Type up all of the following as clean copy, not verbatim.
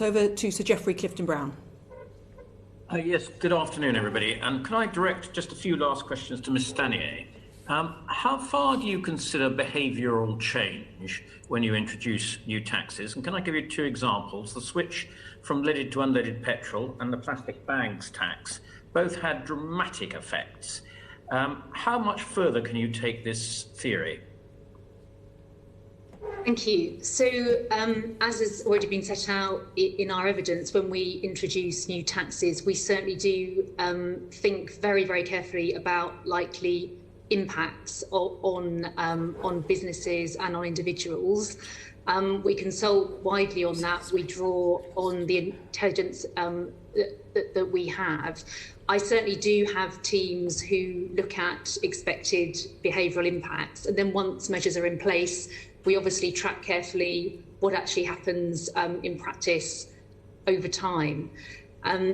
Over to Sir Geoffrey Clifton-Brown. Yes, good afternoon, everybody. And can I direct just a few last questions to Ms. Stanier? How far do you consider behavioural change when you introduce new taxes? And can I give you two examples? The switch from leaded to unleaded petrol and the plastic bags tax both had dramatic effects. How much further can you take this theory? Thank you. So, as has already been set out in our evidence, when we introduce new taxes, we certainly do think very, very carefully about likely impacts on businesses and on individuals. We consult widely on that. We draw on the intelligence that we have. I certainly do have teams who look at expected behavioural impacts, and then once measures are in place, we obviously track carefully what actually happens in practice over time.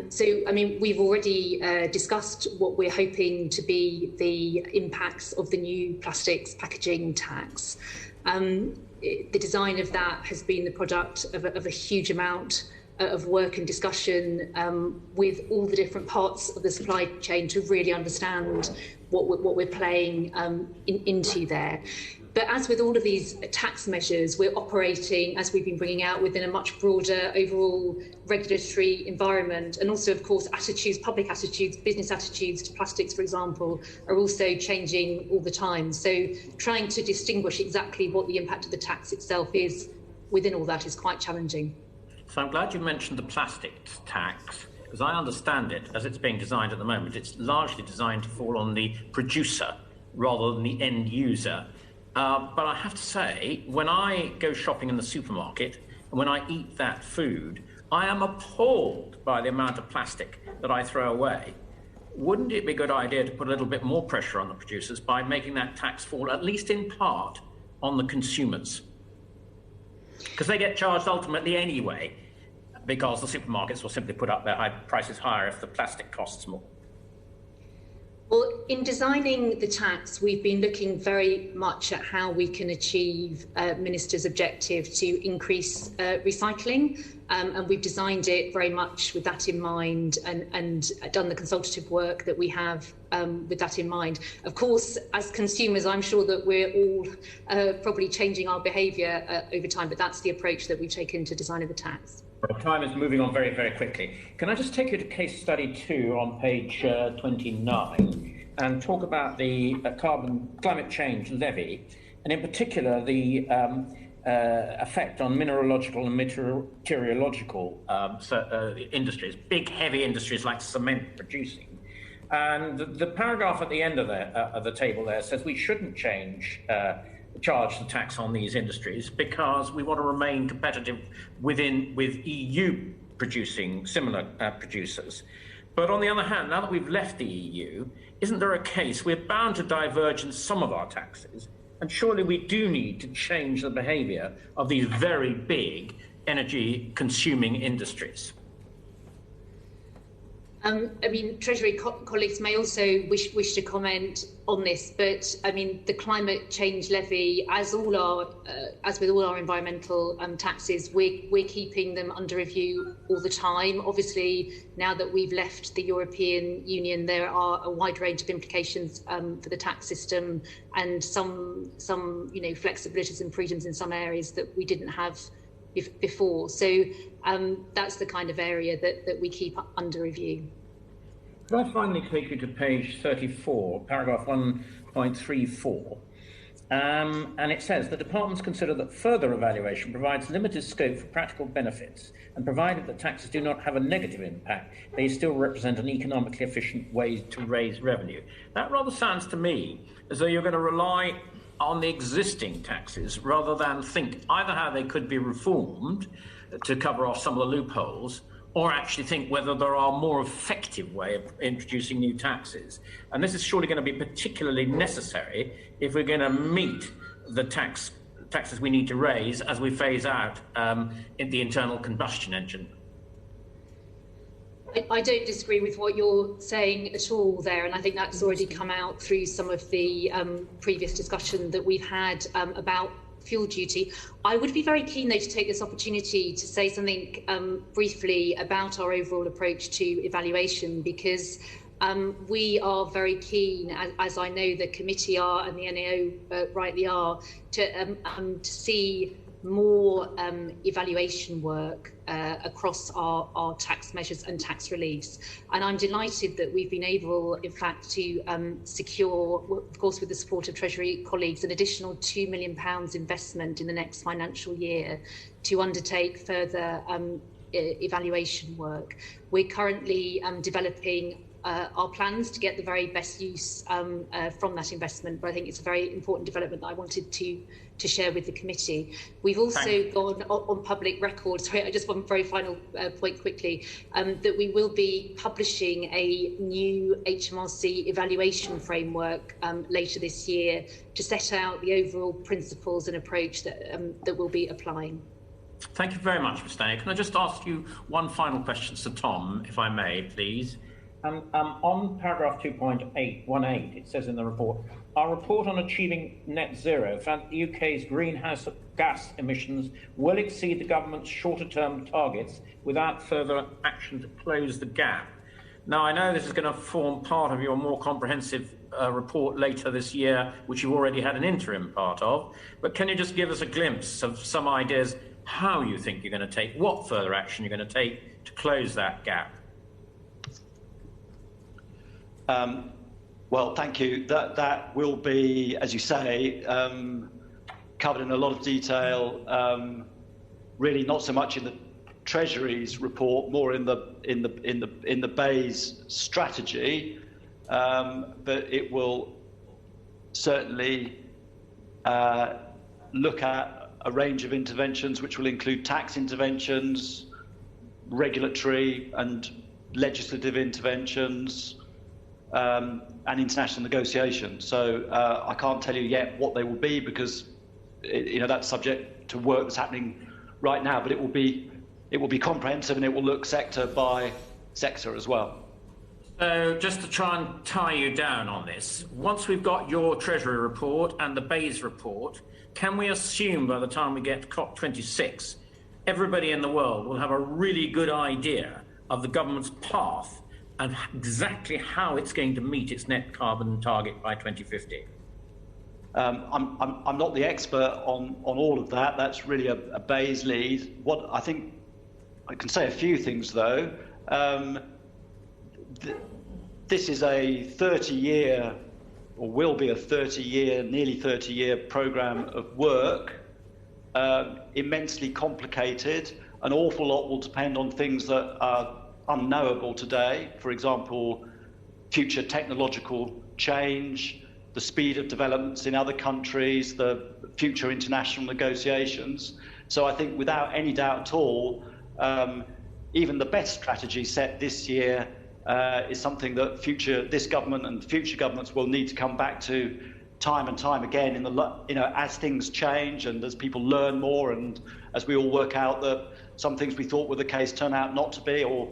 So, I mean, we've already discussed what we're hoping to be the impacts of the new plastics packaging tax. The design of that has been the product of a huge amount of work and discussion with all the different parts of the supply chain to really understand what we're playing into there. But as with all of these tax measures, we're operating, as we've been bringing out, within a much broader overall regulatory environment. And also, of course, attitudes, public attitudes, business attitudes to plastics, for example, are also changing all the time. So trying to distinguish exactly what the impact of the tax itself is within all that is quite challenging. So I'm glad you mentioned the plastics tax, because I understand it, as it's being designed at the moment, it's largely designed to fall on the producer rather than the end user. But I have to say, when I go shopping in the supermarket and when I eat that food, I am appalled by the amount of plastic that I throw away. Wouldn't it be a good idea to put a little bit more pressure on the producers by making that tax fall, at least in part, on the consumers? Because they get charged ultimately anyway, because the supermarkets will simply put up their prices higher if the plastic costs more. Well, in designing the tax, we've been looking very much at how we can achieve Minister's objective to increase recycling, and we've designed it very much with that in mind and done the consultative work that we have with that in mind. Of course, as consumers, I'm sure that we're all probably changing our behaviour over time, but that's the approach that we've taken to designing the tax. Time is moving on very, very quickly. Can I just take you to case study 2 on page 29 and talk about the climate change levy, and in particular the effect on mineralogical and meteorological industries, big heavy industries like cement producing. And the paragraph at the end of the table there says we shouldn't charge the tax on these industries because we want to remain competitive with EU producing similar producers. But on the other hand, now that we've left the EU, isn't there a case we're bound to diverge in some of our taxes? And surely we do need to change the behaviour of these very big energy consuming industries. I mean, Treasury colleagues may also wish to comment on this, but I mean, the climate change levy, as with all our environmental taxes, we're keeping them under review all the time. Obviously, now that we've left the European Union, there are a wide range of implications for the tax system, and some flexibilities and freedoms in some areas that we didn't have before. So that's the kind of area that we keep under review. Could I finally take you to page 34, paragraph 1.34? And it says, the departments consider that further evaluation provides limited scope for practical benefits, and provided that taxes do not have a negative impact, they still represent an economically efficient way to raise revenue. That rather sounds to me as though you're going to rely on the existing taxes rather than think either how they could be reformed to cover off some of the loopholes, or actually think whether there are a more effective way of introducing new taxes. And this is surely going to be particularly necessary if we're going to meet the taxes we need to raise as we phase out in the internal combustion engine. I don't disagree with what you're saying at all there, and I think that's already come out through some of the previous discussion that we've had about fuel duty. I would be very keen, though, to take this opportunity to say something briefly about our overall approach to evaluation, because we are very keen, as I know the committee are and the NAO rightly are, to see more evaluation work across our tax measures and tax reliefs. And I'm delighted that we've been able, in fact, to secure, of course, with the support of Treasury colleagues, an additional £2 million investment in the next financial year to undertake further evaluation work. We're currently developing our plans to get the very best use from that investment, but I think it's a very important development that I wanted to share with the committee. We've also gone on public record, sorry, I just one very final point quickly, that we will be publishing a new HMRC evaluation framework later this year to set out the overall principles and approach that we'll be applying. Thank you very much, Ms. Daniel. Can I just ask you one final question to Tom, if I may, please? On paragraph 2.818, it says in the report, our report on achieving net zero found that the UK's greenhouse gas emissions will exceed the government's shorter-term targets without further action to close the gap. Now, I know this is going to form part of your more comprehensive report later this year, which you've already had an interim part of, but can you just give us a glimpse of some ideas how you think you're going to take, what further action you're going to take to close that gap? Well, thank you. That will be, as you say, covered in a lot of detail. Really, not so much in the Treasury's report, more in the Bay's strategy, but it will certainly look at a range of interventions, which will include tax interventions, regulatory and legislative interventions, and international negotiations. So I can't tell you yet what they will be, because that's subject to work that's happening right now. But it will be comprehensive, and it will look sector by sector as well. So just to try and tie you down on this, once we've got your Treasury report and the Bayes report, can we assume by the time we get to COP26, everybody in the world will have a really good idea of the government's path and exactly how it's going to meet its net carbon target by 2050? I'm not the expert on all of that. That's really a Bayes lead. What I think I can say a few things though. This is a 30-year, or will be a 30-year, nearly 30-year programme of work. Immensely complicated. An awful lot will depend on things that are unknowable today, for example, future technological change, the speed of developments in other countries, the future international negotiations. So I think without any doubt at all, even the best strategy set this year is something that this government and future governments will need to come back to time and time again as things change and as people learn more, and as we all work out that some things we thought were the case turn out not to be, or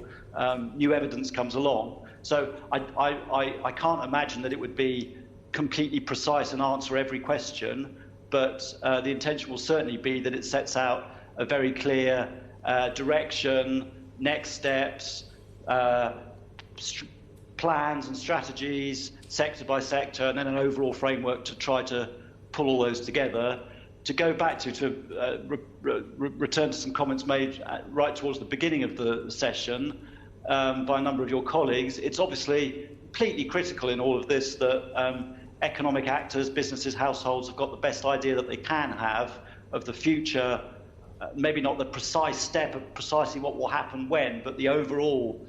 new evidence comes along. So I can't imagine that it would be completely precise and answer every question, but the intention will certainly be that it sets out a very clear direction, next steps, plans and strategies, sector by sector, and then an overall framework to try to pull all those together. To go back to return to some comments made right towards the beginning of the session by a number of your colleagues, it's obviously completely critical in all of this that economic actors, businesses, households have got the best idea that they can have of the future, maybe not the precise step of precisely what will happen when, but the overall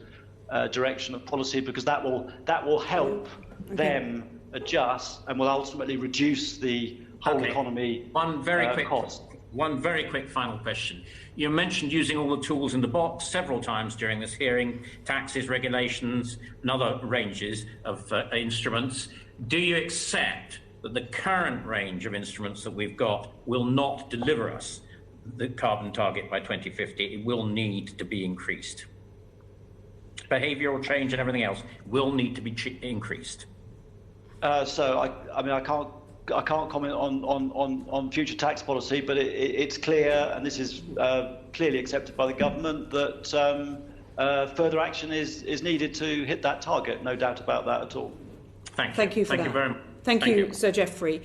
direction of policy, because that will help them adjust and will ultimately reduce the whole economy cost. One very quick final question. You mentioned using all the tools in the box several times during this hearing, taxes, regulations, and other ranges of instruments. Do you accept that the current range of instruments that we've got will not deliver us the carbon target by 2050? It will need to be increased. Behavioural change and everything else will need to be increased. So I mean, I can't can't comment on future tax policy, but it's clear, and this is clearly accepted by the government, that further action is needed to hit that target. No doubt about that at all. Thank you. Thank you for that. Thank you very much. Thank you, Sir Geoffrey.